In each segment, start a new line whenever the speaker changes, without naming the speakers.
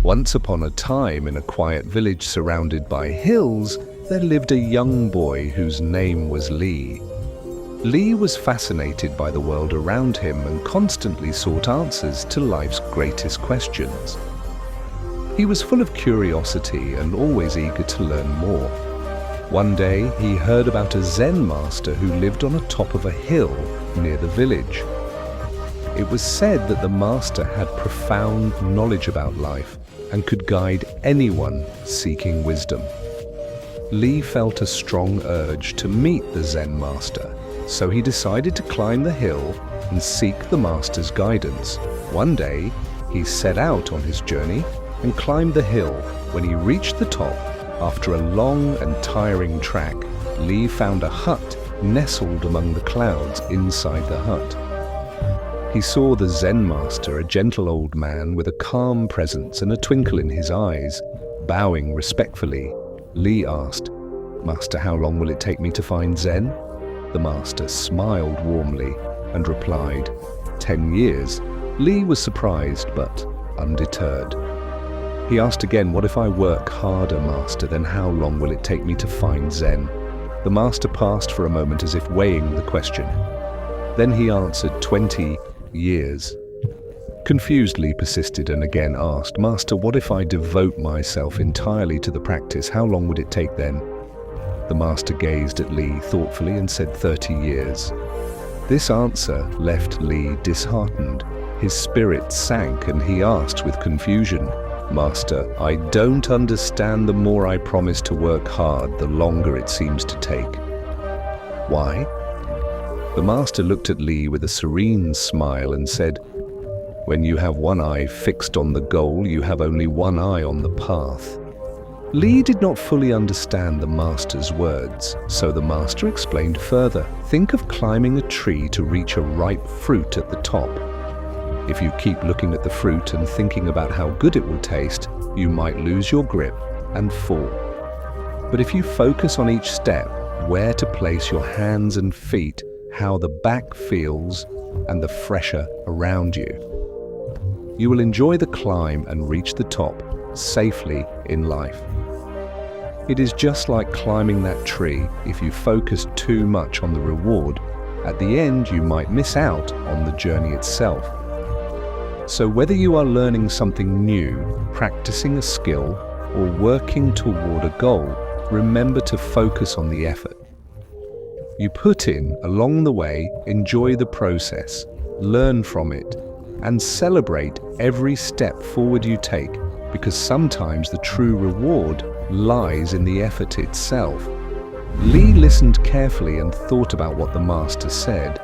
Once upon a time, in a quiet village surrounded by hills, there lived a young boy whose name was Lee. Lee was fascinated by the world around him and constantly sought answers to life's greatest questions. He was full of curiosity and always eager to learn more. One day, he heard about a Zen master who lived on the top of a hill near the village. It was said that the master had profound knowledge about life and could guide anyone seeking wisdom. Lee felt a strong urge to meet the Zen master, so he decided to climb the hill and seek the master's guidance. One day, he set out on his journey and climbed the hill. When he reached the top, after a long and tiring track, Lee found a hut nestled among the clouds inside the hut. He saw the Zen master, a gentle old man with a calm presence and a twinkle in his eyes. Bowing respectfully, Lee asked, "Master, how long will it take me to find Zen?" The master smiled warmly and replied, 10 years. Lee was surprised but undeterred. He asked again, "What if I work harder, master? Then how long will it take me to find Zen?" The master paused for a moment as if weighing the question. Then he answered, 20 years. Confused, Lee persisted and again asked, "Master, what if I devote myself entirely to the practice? How long would it take then?" The master gazed at Lee thoughtfully and said 30 years. This answer left Lee disheartened. His spirit sank and he asked with confusion, "Master, I don't understand. The more I promise to work hard, the longer it seems to take." "Why?" The master looked at Lee with a serene smile and said, "When you have one eye fixed on the goal, you have only one eye on the path." Lee did not fully understand the master's words, so the master explained further. Think of climbing a tree to reach a ripe fruit at the top. If you keep looking at the fruit and thinking about how good it will taste, you might lose your grip and fall. But if you focus on each step, where to place your hands and feet, how the back feels, and the pressure around you, you will enjoy the climb and reach the top safely in life. It is just like climbing that tree. If you focus too much on the reward, at the end you might miss out on the journey itself. So whether you are learning something new, practicing a skill, or working toward a goal, remember to focus on the effort you put in along the way. Enjoy the process, learn from it, and celebrate every step forward you take, because sometimes the true reward lies in the effort itself. Lee listened carefully and thought about what the master said.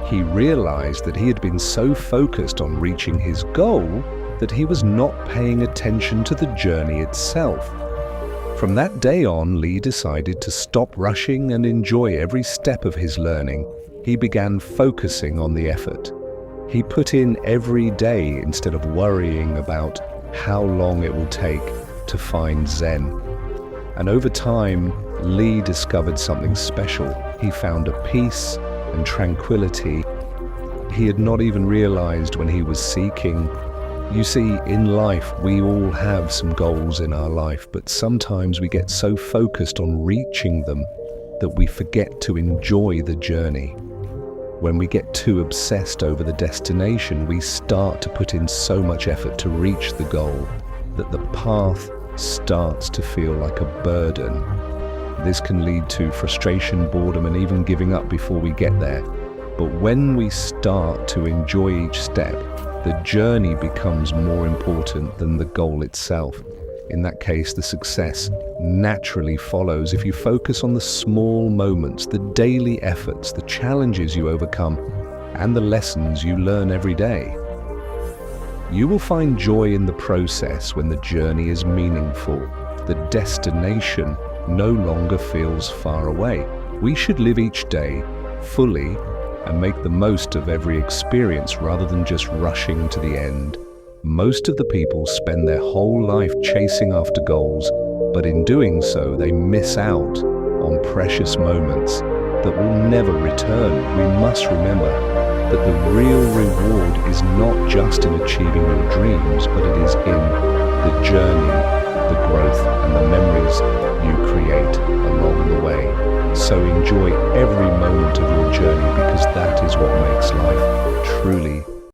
He realized that he had been so focused on reaching his goal that he was not paying attention to the journey itself. From that day on, Lee decided to stop rushing and enjoy every step of his learning. He began focusing on the effort. He put in every day instead of worrying about how long it will take to find Zen. And over time, Lee discovered something special. He found a peace and tranquility he had not even realized when he was seeking. You see, in life, we all have some goals in our life, but sometimes we get so focused on reaching them that we forget to enjoy the journey. When we get too obsessed over the destination, we start to put in so much effort to reach the goal that the path starts to feel like a burden. This can lead to frustration, boredom, and even giving up before we get there. But when we start to enjoy each step, the journey becomes more important than the goal itself. In that case, the success naturally follows if you focus on the small moments, the daily efforts, the challenges you overcome, and the lessons you learn every day. You will find joy in the process when the journey is meaningful. The destination no longer feels far away. We should live each day fully and make the most of every experience rather than just rushing to the end. Most of the people spend their whole life chasing after goals, but in doing so, they miss out on precious moments that will never return. We must remember that the real reward is not just in achieving your dreams, but it is in journey, the growth, and the memories you create along the way. So enjoy every moment of your journey, because that is what makes life truly